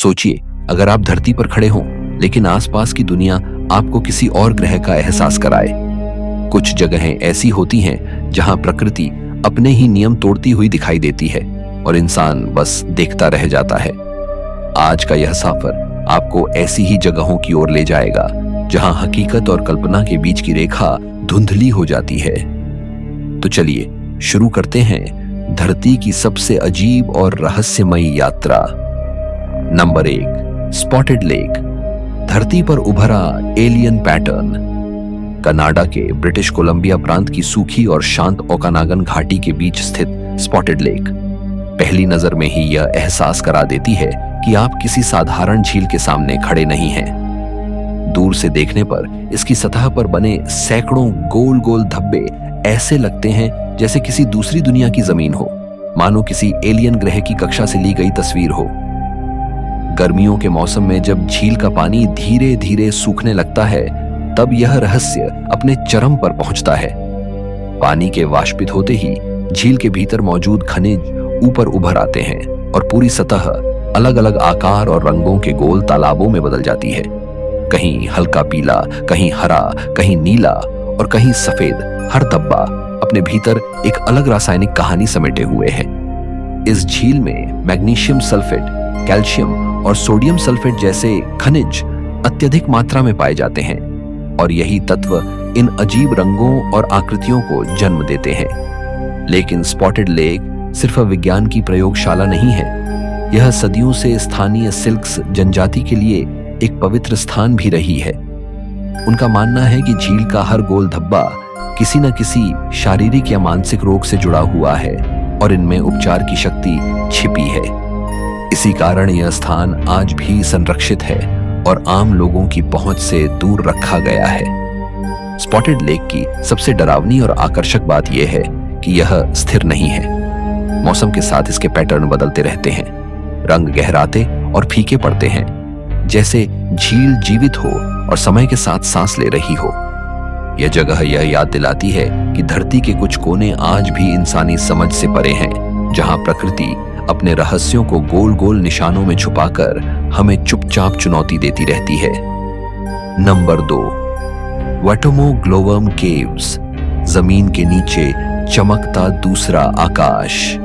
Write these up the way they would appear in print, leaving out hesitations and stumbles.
सोचिए, अगर आप धरती पर खड़े हों लेकिन आसपास की दुनिया आपको किसी और ग्रह का एहसास कराए। कुछ जगहें ऐसी होती हैं जहां प्रकृति अपने ही नियम तोड़ती हुई दिखाई देती है और इंसान बस देखता रह जाता है। आज का यह सफर आपको ऐसी ही जगहों की ओर ले जाएगा जहां हकीकत और कल्पना के बीच की रेखा धुंधली हो जाती है। तो चलिए शुरू करते हैं धरती की सबसे अजीब और रहस्यमयी यात्रा। Number 1, spotted lake. धरती पर उभरा एलियन पैटर्न। कनाडा के ब्रिटिश कोलंबिया प्रांत की सूखी और शांत ओकानागन घाटी के बीच स्थित स्पॉटेड लेक पहली नजर में ही यह एहसास करा देती है कि आप किसी साधारण झील के सामने खड़े नहीं हैं। दूर से देखने पर इसकी सतह पर बने सैकड़ों गोल गोल धब्बे ऐसे लगते हैं जैसे किसी दूसरी दुनिया की जमीन हो, मानो किसी एलियन ग्रह की कक्षा से ली गई तस्वीर हो। गर्मियों के मौसम में जब झील का पानी धीरे धीरे सूखने लगता है, तब यह रहस्य अपने चरम पर पहुंचता है। पानी के वाष्पित होते ही झील के भीतर मौजूद खनिज ऊपर उभर आते हैं और पूरी सतह अलग अलग आकार और रंगों के गोल तालाबों में बदल जाती है। कहीं हल्का पीला, कहीं हरा, कहीं नीला और कहीं सफेद। हर धब्बा अपने भीतर एक अलग रासायनिक कहानी समेटे हुए है। इस झील में मैग्नीशियम सल्फेट, कैल्शियम और सोडियम सल्फेट जैसे खनिज अत्यधिक मात्रा में पाए जाते हैं और यही तत्व इन अजीब रंगों और आकृतियों को जन्म देते हैं। लेकिन स्पॉटेड लेक सिर्फ विज्ञान की प्रयोगशाला नहीं है, यह सदियों से स्थानीय सिल्क्स जनजाति के लिए एक पवित्र स्थान भी रही है। उनका मानना है कि झील का हर गोल धब्बा किसी न किसी शारीरिक या मानसिक रोग से जुड़ा हुआ है और इनमें उपचार की शक्ति छिपी है। इसी कारण यह स्थान आज भी संरक्षित है और आम लोगों की पहुंच से दूर रखा गया है। स्पॉटेड लेक की सबसे डरावनी और आकर्षक बात यह है कि यह स्थिर नहीं है। मौसम के साथ इसके पैटर्न बदलते रहते हैं, रंग गहराते और फीके पड़ते हैं, जैसे झील जीवित हो और समय के साथ सांस ले रही हो। यह जगह यह याद दिलाती है कि धरती के कुछ कोने आज भी इंसानी समझ से परे हैं, जहां प्रकृति अपने रहस्यों को गोल गोल निशानों में छुपाकर हमें चुपचाप चुनौती देती रहती है। Number 2, Waitomo glowworm caves. जमीन के नीचे चमकता दूसरा आकाश।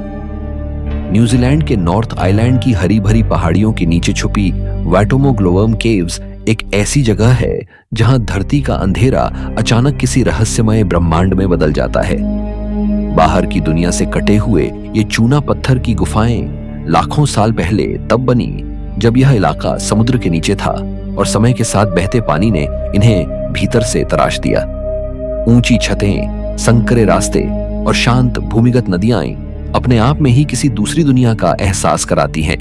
न्यूजीलैंड के नॉर्थ आइलैंड की हरी भरी पहाड़ियों के नीचे छुपी वैटोमो ग्लोवम केव्स एक ऐसी जगह है जहां धरती का अंधेरा अचानक किसी रहस्यमय ब्रह्मांड में बदल जाता है। बाहर की दुनिया से कटे हुए ये चूना पत्थर की गुफाएं लाखों साल पहले तब बनी जब यह इलाका समुद्र के नीचे था और समय के साथ बहते पानी ने इन्हें भीतर से तराश दिया। ऊंची छतें, संकरे रास्ते और शांत भूमिगत नदियां अपने आप में ही किसी दूसरी दुनिया का एहसास कराती हैं।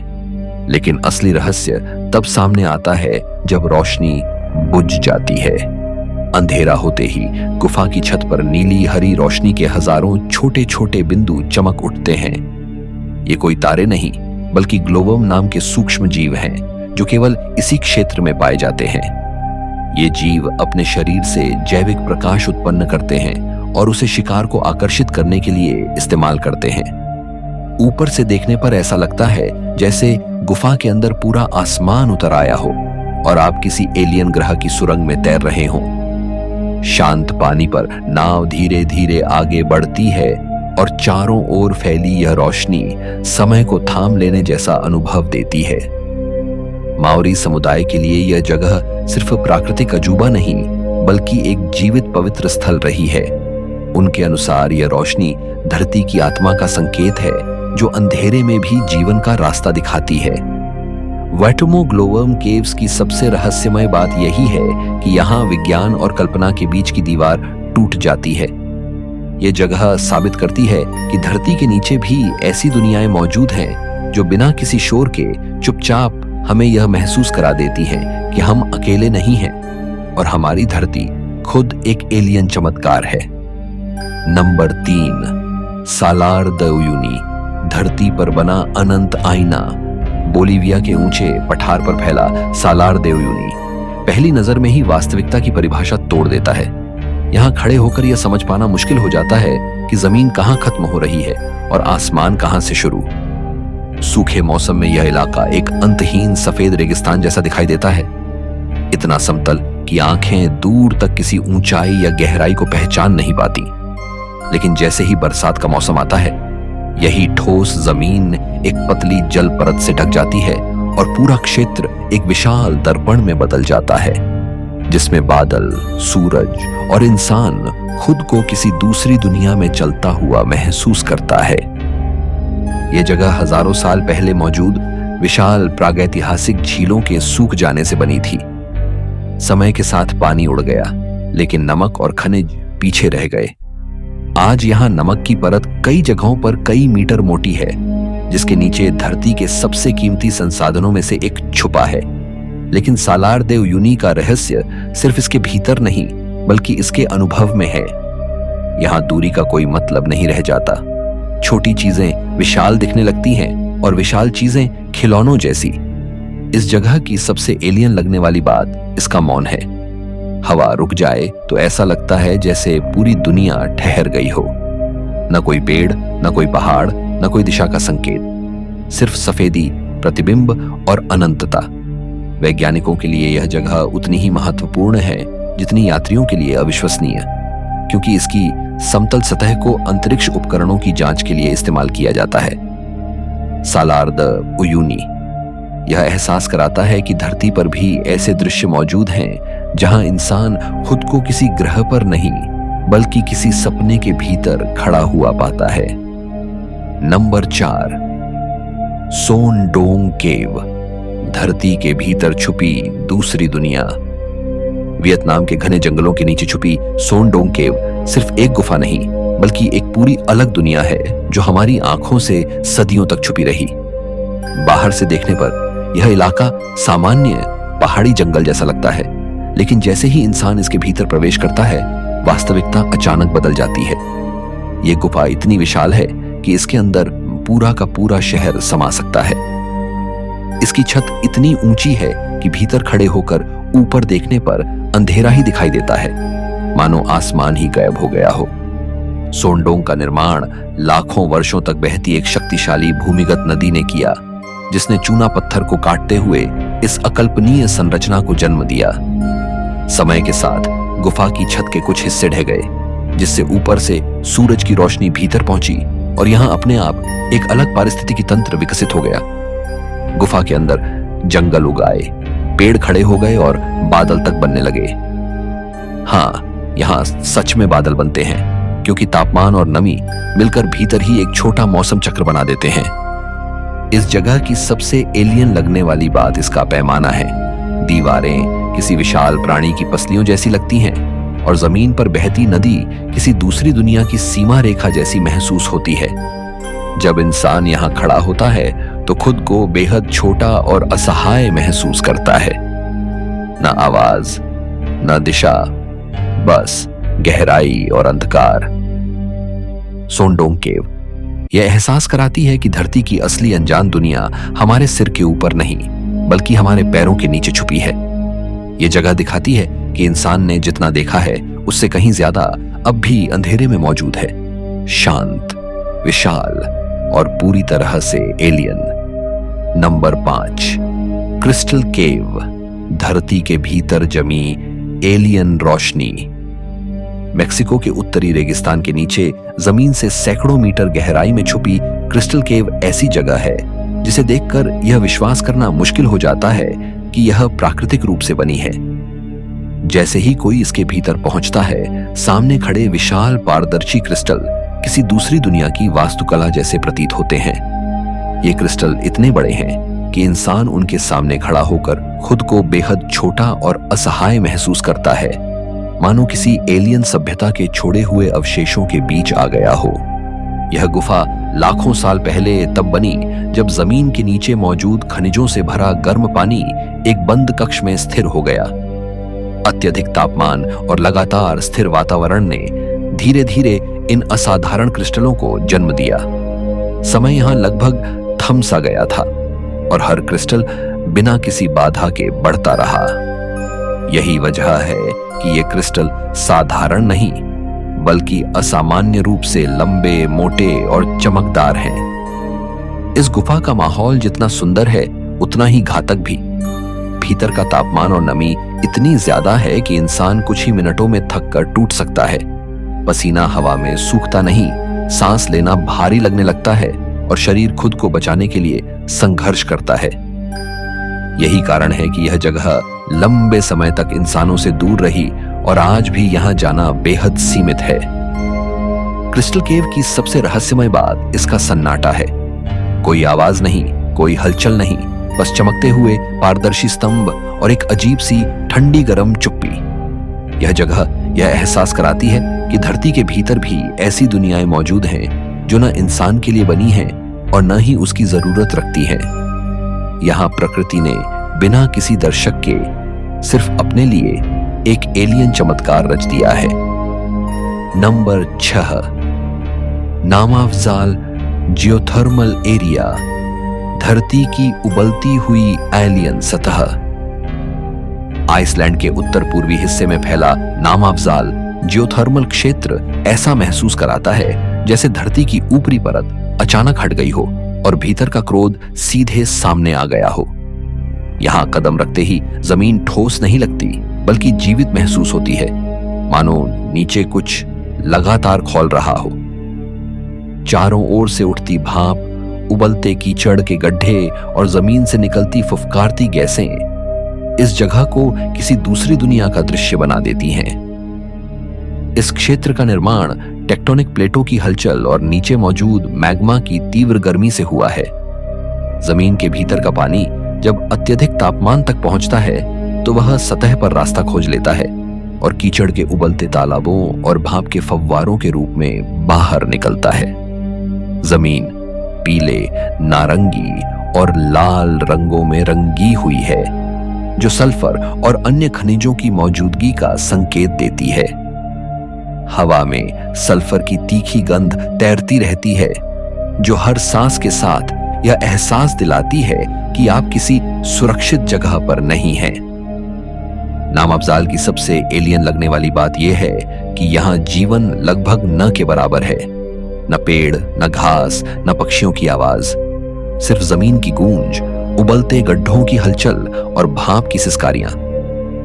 लेकिन असली रहस्य तब सामने आता है जब रोशनी बुझ जाती है। अंधेरा होते ही गुफा की छत पर नीली हरी रोशनी के हजारों छोटे छोटे बिंदु चमक उठते हैं। ये कोई तारे नहीं, बल्कि ग्लोवम नाम के सूक्ष्म जीव हैं जो केवल इसी क्षेत्र में पाए जाते हैं। ये जीव अपने शरीर से जैविक प्रकाश उत्पन्न करते हैं और उसे शिकार को आकर्षित करने के लिए इस्तेमाल करते हैं। ऊपर से देखने पर ऐसा लगता है जैसे गुफा के अंदर पूरा आसमान उतर आया हो और आप किसी एलियन ग्रह की सुरंग में तैर रहे हों। शांत पानी पर नाव धीरे धीरे आगे बढ़ती है और चारों ओर फैली यह रोशनी समय को थाम लेने जैसा अनुभव देती है। माओरी समुदाय के लिए यह जगह सिर्फ प्राकृतिक अजूबा नहीं, बल्कि एक जीवित पवित्र स्थल रही है। उनके अनुसार यह रोशनी धरती की आत्मा का संकेत है जो अंधेरे में भी जीवन का रास्ता दिखाती है। वैटोमो ग्लोवम केव्स की सबसे रहस्यमय बात यही है कि यहाँ विज्ञान और कल्पना के बीच की दीवार टूट जाती है। यह जगह साबित करती है कि धरती के नीचे भी ऐसी दुनियाएं मौजूद हैं जो बिना किसी शोर के चुपचाप हमें यह महसूस करा देती हैं कि हम अकेले नहीं हैं और हमारी धरती खुद एक एलियन चमत्कार है। Number 3, Salar de Uyuni. धरती पर बना अनंत आईना। बोलीविया के ऊंचे पठार पर फैला सालार दे उयुनी पहली नजर में ही वास्तविकता की परिभाषा तोड़ देता है। यहाँ खड़े होकर यह समझ पाना मुश्किल हो जाता है कि जमीन कहाँ खत्म हो रही है और आसमान कहाँ से शुरू। सूखे मौसम में यह इलाका एक अंतहीन सफेद रेगिस्तान जैसा दिखाई देता है, इतना समतल कि आंखें दूर तक किसी ऊंचाई या गहराई को पहचान नहीं पाती। लेकिन जैसे ही बरसात का मौसम आता है, यही ठोस जमीन एक पतली जल परत से ढक जाती है और पूरा क्षेत्र एक विशाल दर्पण में बदल जाता है, जिसमें बादल, सूरज और इंसान खुद को किसी दूसरी दुनिया में चलता हुआ महसूस करता है। यह जगह हजारों साल पहले मौजूद विशाल प्रागैतिहासिक झीलों के सूख जाने से बनी थी। समय के साथ पानी उड़ गया, लेकिन नमक और खनिज पीछे रह गए। आज यहां नमक की परत कई जगहों पर कई मीटर मोटी है, जिसके नीचे धरती के सबसे कीमती संसाधनों में से एक छुपा है। लेकिन सालार दे उयुनी का रहस्य सिर्फ इसके भीतर नहीं, बल्कि इसके अनुभव में है। यहां दूरी का कोई मतलब नहीं रह जाता। छोटी चीजें विशाल दिखने लगती हैं और विशाल चीजें खिलौनों जैसी। इस जगह की सबसे एलियन लगने वाली बात इसका मौन है। हवा रुक जाए तो ऐसा लगता है जैसे पूरी दुनिया ठहर गई हो। न कोई पेड़, न कोई पहाड़, न कोई दिशा का संकेत, सिर्फ सफेदी, प्रतिबिंब और अनंतता। वैज्ञानिकों के लिए यह जगह उतनी ही महत्वपूर्ण है जितनी यात्रियों के लिए अविश्वसनीय, क्योंकि इसकी समतल सतह को अंतरिक्ष उपकरणों की जांच के लिए इस्तेमाल किया जाता है। सालार द उयुनी यह एहसास कराता है कि धरती पर भी ऐसे दृश्य मौजूद हैं जहां इंसान खुद को किसी ग्रह पर नहीं, बल्कि किसी सपने के भीतर खड़ा हुआ पाता है। नंबर 4, सोन डोंग केव, धरती के भीतर छुपी दूसरी दुनिया। वियतनाम के घने जंगलों के नीचे छुपी सोन डोंग केव सिर्फ एक गुफा नहीं, बल्कि एक पूरी अलग दुनिया है जो हमारी आंखों से सदियों तक छुपी रही। बाहर से देखने पर यह इलाका सामान्य पहाड़ी जंगल जैसा लगता है, लेकिन जैसे ही इंसान इसके भीतर प्रवेश करता है, वास्तविकता अचानक बदल जाती है। यह गुफा इतनी विशाल है कि इसके अंदर पूरा का पूरा शहर समा सकता है। इसकी छत इतनी ऊंची है कि भीतर खड़े होकर ऊपर देखने पर अंधेरा ही दिखाई देता है, मानो आसमान ही गायब हो गया हो। सोनडोंग का निर्माण लाखों वर्षों तक बहती एक शक्तिशाली भूमिगत नदी ने किया, जिसने चूना पत्थर को काटते हुए इस अकल्पनीय संरचना को जन्म दिया। समय के साथ गुफा की छत के कुछ हिस्से ढह गए, जिससे ऊपर से सूरज की रोशनी भीतर पहुंची और यहां अपने आप एक अलग पारिस्थितिकी तंत्र विकसित हो गया। गुफा के अंदर जंगल उगाए, पेड़ खड़े हो गए और बादल तक बनने लगे। हाँ, यहां सच में बादल बनते हैं, क्योंकि तापमान और नमी मिलकर भीतर ही एक छोटा मौसम चक्र बना देते हैं। इस जगह की सबसे एलियन लगने वाली बात इसका पैमाना है। दीवारें किसी विशाल प्राणी की पसलियों जैसी लगती हैं और जमीन पर बहती नदी किसी दूसरी दुनिया की सीमा रेखा जैसी महसूस होती है। जब इंसान यहाँ खड़ा होता है तो खुद को बेहद छोटा और असहाय महसूस करता है। न आवाज, न दिशा, बस गहराई और अंधकार। सोनडोंग केव यह एहसास कराती है कि धरती की असली अनजान दुनिया हमारे सिर के ऊपर नहीं, बल्कि हमारे पैरों के नीचे छुपी है। यह जगह दिखाती है कि इंसान ने जितना देखा है उससे कहीं ज्यादा अब भी अंधेरे में मौजूद है, शांत, विशाल और पूरी तरह से एलियन। नंबर 5, क्रिस्टल केव, धरती के भीतर जमी एलियन रोशनी। मेक्सिको के उत्तरी रेगिस्तान के नीचे जमीन से सैकड़ों मीटर गहराई में छुपी क्रिस्टल केव ऐसी जगह है जिसे देखकर यह विश्वास करना मुश्किल हो जाता है कि यह प्राकृतिक रूप से बनी है। जैसे ही कोई इसके भीतर पहुंचता है, सामने खड़े विशाल पारदर्शी क्रिस्टल किसी दूसरी दुनिया की वास्तुकला जैसे प्रतीत होते हैं। ये क्रिस्टल इतने बड़े हैं कि इंसान उनके सामने खड़ा होकर खुद को बेहद छोटा और असहाय महसूस करता है, मानो किसी एलियन सभ्यता के छोड़े हुए अवशेषों के बीच आ गया हो। यह गुफा लाखों साल पहले तब बनी जब जमीन के नीचे मौजूद खनिजों से भरा गर्म पानी एक बंद कक्ष में स्थिर हो गया। अत्यधिक तापमान और लगातार स्थिर वातावरण ने धीरे धीरे इन असाधारण क्रिस्टलों को जन्म दिया। समय यहां लगभग थम सा गया था और हर क्रिस्टल बिना किसी बाधा के बढ़ता रहा। यही वजह है कि ये क्रिस्टल साधारण नहीं, बल्कि असामान्य रूप से लंबे, मोटे और चमकदार हैं। इस गुफा का माहौल जितना सुंदर है उतना ही घातक भी। भीतर का तापमान और नमी इतनी ज्यादा है कि इंसान कुछ ही मिनटों में थक कर टूट सकता है। पसीना हवा में सूखता नहीं, सांस लेना भारी लगने लगता है और शरीर खुद को बचाने के लिए संघर्ष करता है। यही कारण है कि यह जगह लंबे समय तक इंसानों से दूर रही और आज भी यहां जाना बेहद सीमित है। क्रिस्टल केव की सबसे रहस्यमय बात इसका सन्नाटा है। कोई आवाज नहीं, कोई हलचल नहीं, बस चमकते हुए पारदर्शी स्तंभ और एक अजीब सी ठंडी गर्म चुप्पी। यह जगह यह एहसास कराती है कि धरती के भीतर भी ऐसी दुनियाएं मौजूद हैं जो न इंसान के लिए बनी हैं और न ही उसकी जरूरत रखती हैं। यहां प्रकृति ने बिना किसी दर्शक के सिर्फ अपने लिए एक एलियन चमत्कार रच दिया है। नंबर 6, नामाफजाल जियोथर्मल एरिया, धरती की उबलती हुई एलियन सतह। आइसलैंड के उत्तर पूर्वी हिस्से में फैला नामाफजाल जियोथर्मल क्षेत्र ऐसा महसूस कराता है जैसे धरती की ऊपरी परत अचानक हट गई हो और भीतर का क्रोध सीधे सामने आ गया हो। यहां कदम रखते ही जमीन ठोस नहीं लगती बल्कि जीवित महसूस होती है, मानो नीचे कुछ लगातार खौल रहा हो। चारों ओर से उठती भाप, उबलते कीचड़ के गड्ढे और जमीन से निकलती फुफकारती गैसें इस जगह को किसी दूसरी दुनिया का दृश्य बना देती हैं। इस क्षेत्र का निर्माण टेक्टोनिक प्लेटों की हलचल और नीचे मौजूद मैग्मा की तीव्र गर्मी से हुआ है। जमीन के भीतर का पानी जब अत्यधिक तापमान तक पहुंचता है तो वह सतह पर रास्ता खोज लेता है और कीचड़ के उबलते तालाबों और भाप के फव्वारों के रूप में बाहर निकलता है। जमीन पीले, नारंगी और लाल रंगों में रंगी हुई है, जो सल्फर और अन्य खनिजों की मौजूदगी का संकेत देती है। हवा में सल्फर की तीखी गंध तैरती रहती है, जो हर सांस के साथ यह एहसास दिलाती है कि आप किसी सुरक्षित जगह पर नहीं हैं। नामाफजाल की सबसे एलियन लगने वाली बात यह है कि यहां जीवन लगभग न के बराबर है। न पेड़, न घास, न पक्षियों की आवाज, सिर्फ जमीन की गूंज, उबलते गड्ढों की हलचल और भाप की सिसकारियां।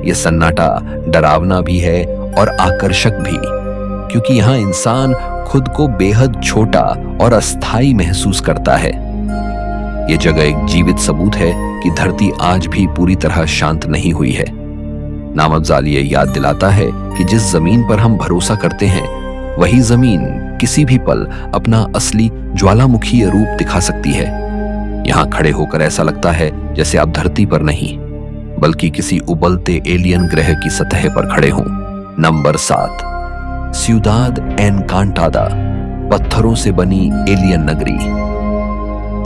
यह सन्नाटा डरावना भी है और आकर्षक भी, क्योंकि यहां इंसान खुद को बेहद छोटा और अस्थायी महसूस करता है। यह जगह एक जीवित सबूत है कि धरती आज भी पूरी तरह शांत नहीं हुई है। नामाफजाल ये याद दिलाता है कि जिस जमीन पर हम भरोसा करते हैं वही जमीन किसी भी पल अपना असली ज्वालामुखी रूप दिखा सकती है। यहां खड़े होकर ऐसा लगता है जैसे आप धरती पर नहीं बल्कि किसी उबलते एलियन ग्रह की सतह पर खड़े हों। नंबर 7, सियुदाद एनकांटादा, पत्थरों से बनी एलियन नगरी।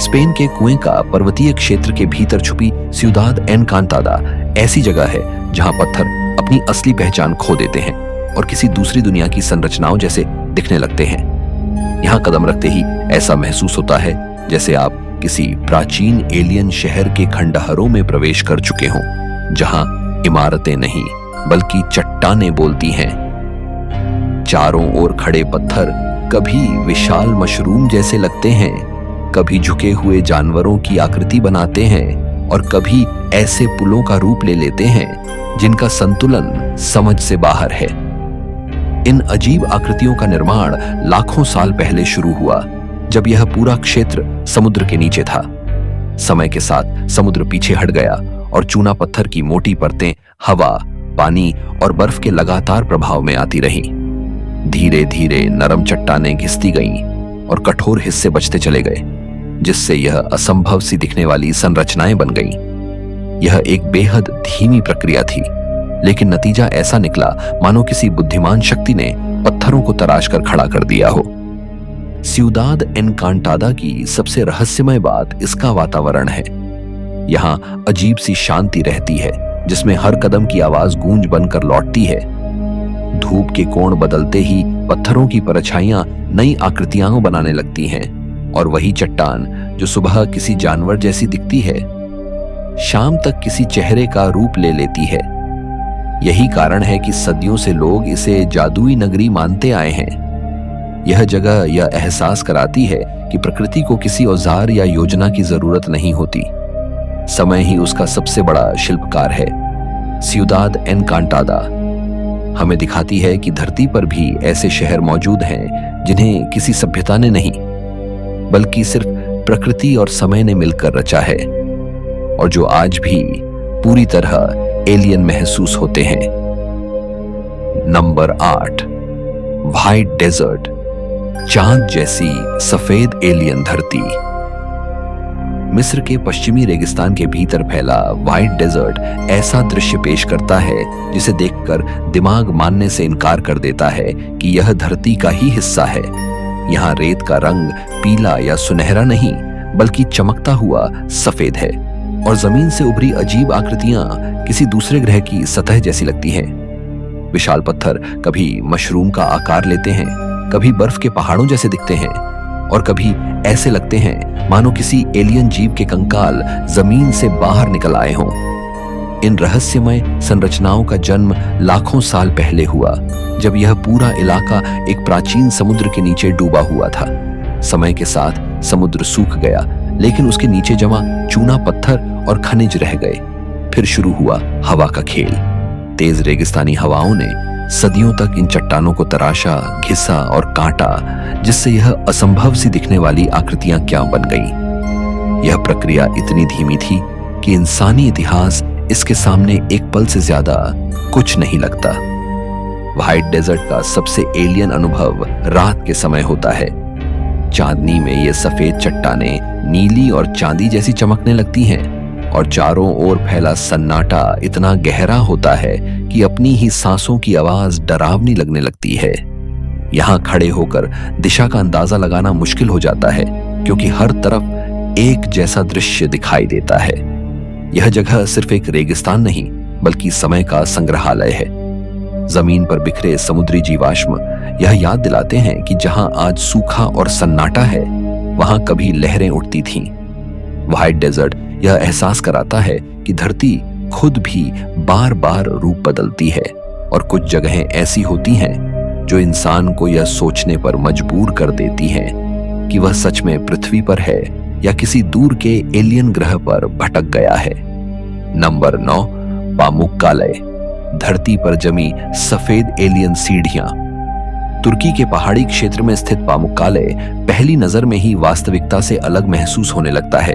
स्पेन के कुएं का पर्वतीय क्षेत्र के भीतर छुपी सियुदाद एनकांटादा ऐसी जगह है जहां पत्थर अपनी असली पहचान खो देते हैं और किसी दूसरी दुनिया की संरचनाओं जैसे दिखने लगते हैं। यहां कदम रखते ही ऐसा महसूस होता है जैसे आप किसी प्राचीन एलियन शहर के खंडहरों में प्रवेश कर चुके हों, जहां इमारतें नहीं बल्कि चट्टानें बोलती हैं। चारों ओर खड़े पत्थर कभी विशाल मशरूम जैसे लगते हैं, कभी झुके हुए जानवरों की आकृति बनाते हैं और कभी ऐसे पुलों का रूप ले लेते हैं जिनका संतुलन समझ से बाहर है। इन अजीब आकृतियों का निर्माण लाखों साल पहले शुरू हुआ, जब यह पूरा क्षेत्र समुद्र के नीचे था। समय के साथ समुद्र पीछे हट गया और चूना पत्थर की मोटी परतें हवा, पानी और बर्फ के लगातार प्रभाव में आती रहीं। धीरे धीरे नरम चट्टानें घिसती गईं और कठोर हिस्से बचते चले गए, जिससे यह असंभव सी दिखने वाली संरचनाएं बन गईं। यह एक बेहद धीमी प्रक्रिया थी, लेकिन नतीजा ऐसा निकला मानो किसी बुद्धिमान शक्ति ने पत्थरों को तराश कर खड़ा कर दिया हो। सियुदाद एनकांटादा की सबसे रहस्यमय बात इसका वातावरण है। यहाँ अजीब सी शांति रहती है, जिसमें हर कदम की आवाज गूंज बनकर लौटती है। धूप के कोण बदलते ही पत्थरों की परछाइयां नई आकृतियां बनाने लगती हैं और वही चट्टान जो सुबह किसी जानवर जैसी दिखती है, शाम तक किसी चेहरे का रूप ले लेती है। यही कारण है कि सदियों से लोग इसे जादुई नगरी मानते आए हैं। यह जगह यह एहसास कराती है कि प्रकृति को किसी औजार या योजना की जरूरत नहीं होती। समय ही उसका सबसे बड़ा शिल्पकार है। सियुदाद एनकांटादा हमें दिखाती है कि धरती पर भी ऐसे शहर मौजूद हैं जिन्हें किसी सभ्यता ने नहीं, बल्कि सिर्फ प्रकृति और समय ने मिलकर रचा है, और जो आज भी पूरी तरह एलियन महसूस होते हैं। नंबर 8, व्हाइट डेजर्ट, चांद जैसी सफेद एलियन धरती। मिस्र के पश्चिमी रेगिस्तान के भीतर फैला व्हाइट डेजर्ट ऐसा दृश्य पेश करता है जिसे देखकर दिमाग मानने से इनकार कर देता है कि यह धरती का ही हिस्सा है। यहाँ रेत का रंग पीला या सुनहरा नहीं, बल्कि चमकता हुआ सफेद है, और जमीन से उभरी अजीब आकृतियां किसी दूसरे ग्रह की सतह जैसी लगती हैं। विशाल पत्थर कभी मशरूम का आकार लेते हैं, कभी बर्फ के पहाड़ों जैसे दिखते हैं, और कभी ऐसे लगते हैं मानो किसी एलियन जीव के कंकाल जमीन से बाहर निकल आए हों। इन रहस्यमय संरचनाओं का जन्म लाखों साल पहले हुआ, जब यह पूरा इलाका एक प्राचीन समुद्र के नीचे डूबा हुआ था। समय के साथ समुद्र सूख गया, लेकिन उसके नीचे जमा चूना पत्थर और खनिज रह गए। फिर शुरू हुआ हवा का खेल। तेज रेगिस्तानी हवाओं ने सदियों तक इन चट्टानों को तराशा, घिसा और काटा, जिससे यह असंभव सी दिखने वाली आकृतियां क्या बन गईं। यह प्रक्रिया इतनी धीमी थी कि इंसानी इतिहास इसके सामने एक पल से ज्यादा कुछ नहीं लगता। व्हाइट डेजर्ट का सबसे एलियन अनुभव रात के समय होता है। चांदनी में ये सफेद चट्टानें नीली और चांदी जैसी चमकने लगती हैं, और चारों ओर फैला सन्नाटा इतना गहरा होता है कि अपनी ही सांसों की आवाज डरावनी लगने लगती है। यहाँ खड़े होकर दिशा का अंदाजा लगाना मुश्किल हो जाता है, क्योंकि हर तरफ एक जैसा दृश्य दिखाई देता है। यह जगह सिर्फ एक रेगिस्तान नहीं, बल्कि समय का संग्रहालय है। जमीन पर बिखरे समुद्री जीवाश्म यह याद दिलाते हैं कि जहां आज सूखा और सन्नाटा है, वहां कभी लहरें उठती थीं। व्हाइट डेजर्ट यह एहसास कराता है कि धरती खुद भी बार बार रूप बदलती है, और कुछ जगहें ऐसी होती हैं जो इंसान को यह सोचने पर मजबूर कर देती हैं कि वह सच में पृथ्वी पर है या किसी दूर के एलियन ग्रह पर भटक गया है। नंबर 9, पामुक्काले, धरती पर जमी सफेद एलियन सीढ़ियां। तुर्की के पहाड़ी क्षेत्र में स्थित पामुक्काले पहली नजर में ही वास्तविकता से अलग महसूस होने लगता है।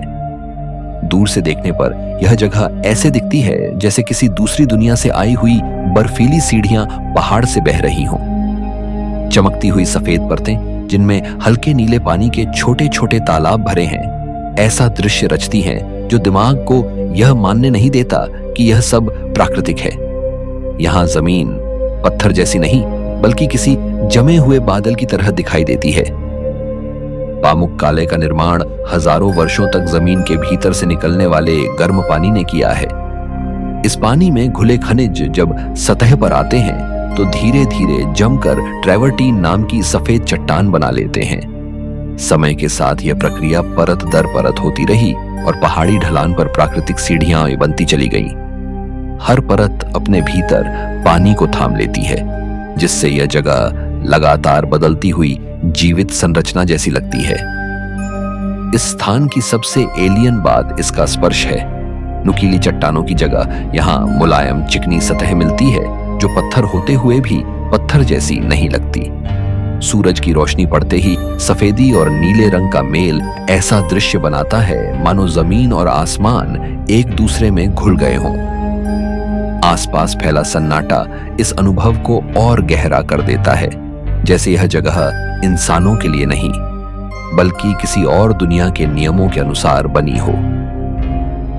दूर से देखने पर यह जगह ऐसे दिखती है जैसे किसी दूसरी दुनिया से आई हुई बर्फीली सीढ़ियां पहाड़ से बह रही हों। चमकती हुई सफेद परतें, जिनमें हल्के नीले पानी के छोटे छोटे तालाब भरे हैं, ऐसा दृश्य रचती हैं जो दिमाग को यह मानने नहीं देता कि यह सब प्राकृतिक है। यहाँ जमीन पत्थर जैसी नहीं, बल्कि किसी जमे हुए बादल की तरह दिखाई देती है। पामुक्काले का निर्माण हजारों वर्षों तक जमीन के भीतर से निकलने वाले गर्म पानी ने किया है। इस पानी में घुले खनिज जब सतह पर आते हैं तो धीरे धीरे जमकर ट्रेवर्टीन नाम की सफेद चट्टान बना लेते हैं। समय के साथ यह प्रक्रिया परत दर परत होती रही, और पहाड़ी ढलान पर प्राकृतिक सीढ़ियां बनती चली गईं। हर परत अपने भीतर पानी को थाम लेती है, जिससे यह जगह लगातार बदलती हुई जीवित संरचना जैसी लगती है। इस स्थान की सबसे एलियन बात इसका स्पर्श है। नुकीली चट्टानों की जगह यहाँ मुलायम चिकनी सतह मिलती है, जो पत्थर होते हुए भी पत्थर जैसी नहीं लगती। सूरज की रोशनी पड़ते ही सफेदी और नीले रंग का मेल ऐसा दृश्य बनाता है मानो जमीन और आसमान एक दूसरे में घुल गए हों। आसपास फैला सन्नाटा इस अनुभव को और गहरा कर देता है, जैसे यह जगह इंसानों के लिए नहीं, बल्कि किसी और दुनिया के नियमों के अनुसार बनी हो।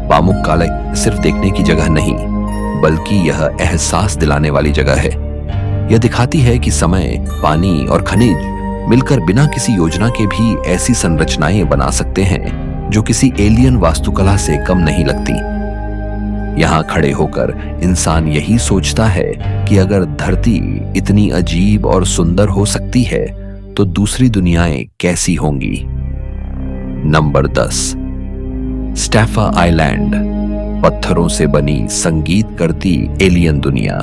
पामुक्काले सिर्फ देखने की जगह नहीं, बल्कि यह एहसास दिलाने वाली जगह है। यह दिखाती है कि समय, पानी और खनिज मिलकर बिना किसी योजना के भी ऐसी संरचनाएं बना सकते हैं जो किसी एलियन वास्तुकला से कम नहीं लगती। यहाँ खड़े होकर इंसान यही सोचता है कि अगर धरती इतनी अजीब और सुंदर हो सकती है, तो दूसरी दुनियाएं कैसी होंगी। नंबर 10, स्टैफा आइलैंड, पत्थरों से बनी संगीत करती एलियन दुनिया।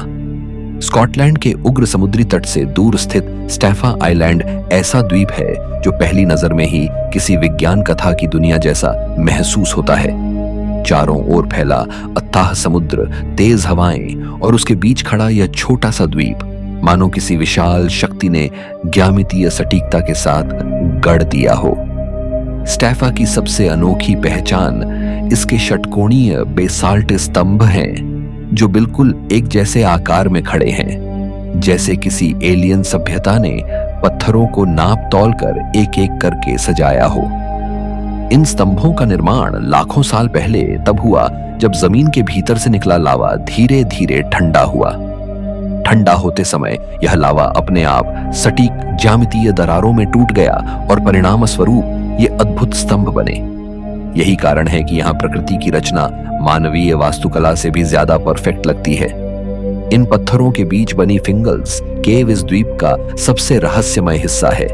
स्कॉटलैंड के उग्र समुद्री तट से दूर स्थित स्टैफा आइलैंड ऐसा द्वीप है जो पहली नजर में ही किसी विज्ञान कथा की दुनिया जैसा महसूस होता है। चारों ओर फैला अथाह समुद्र, तेज हवाएं और उसके बीच खड़ा यह छोटा सा द्वीप मानो किसी विशाल शक्ति ने ज्यामितीय सटीकता के साथ गढ़ दिया हो। स्टैफा की सबसे अनोखी पहचान इसके षटकोणीय बेसाल्ट स्तंभ हैं जो बिल्कुल एक जैसे आकार में खड़े हैं, जैसे किसी एलियन सभ्यता ने पत्थरों को नाप तौल कर एक एक करके सजाया हो। इन स्तंभों का निर्माण लाखों साल पहले तब हुआ जब जमीन के भीतर से निकला लावा धीरे धीरे ठंडा हुआ। ठंडा होते समय यह लावा अपने आप सटीक ज्यामितीय दरारों में टूट गया और परिणाम स्वरूप ये अद्भुत स्तंभ बने। यही कारण है कि यहाँ प्रकृति की रचना मानवीय वास्तुकला से भी ज्यादा परफेक्ट लगती है। इन पत्थरों के बीच बनी फिंगल्स केव इस द्वीप का सबसे रहस्यमय हिस्सा है।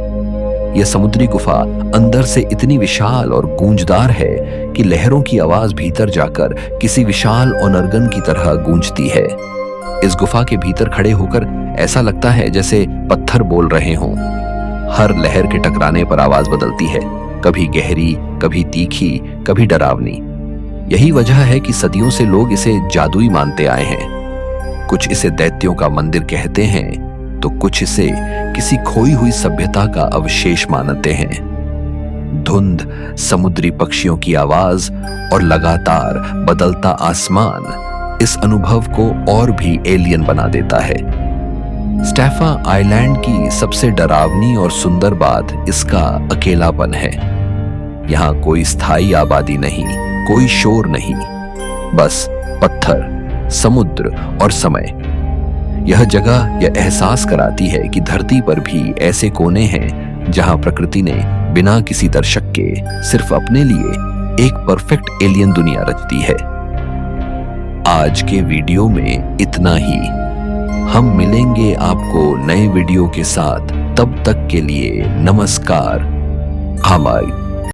यह समुद्री गुफा अंदर से इतनी विशाल और गूंजदार है कि लहरों की आवाज भीतर जाकर किसी विशाल ओनर्गन की तरह गूंजती है। इस गुफा के भीतर खड़े होकर ऐसा लगता है जैसे पत्थर बोल रहे हों। हर लहर के टकराने पर आवाज बदलती है, कभी गहरी, कभी तीखी, कभी डरावनी। यही वजह है कि सदियों से लोग इसे जादुई मानते आए हैं। कुछ इसे दैत्यों का मंदिर कहते हैं तो कुछ इसे किसी खोई हुई सभ्यता का अवशेष मानते हैं। धुंध, समुद्री पक्षियों की आवाज और लगातार बदलता आसमान इस अनुभव को और भी एलियन बना देता है। स्टैफा आइलैंड की सबसे डरावनी और सुंदर बात इसका अकेलापन है। यहाँ कोई स्थायी आबादी नहीं, कोई शोर नहीं, बस पत्थर, समुद्र और समय। यह जगह यह एहसास कराती है कि धरती पर भी ऐसे कोने हैं जहां प्रकृति ने बिना किसी दर्शक के सिर्फ अपने लिए एक परफेक्ट एलियन दुनिया रच दी है। आज के वीडियो में इतना ही। हम मिलेंगे आपको नए वीडियो के साथ। तब तक के लिए नमस्कार। हमारी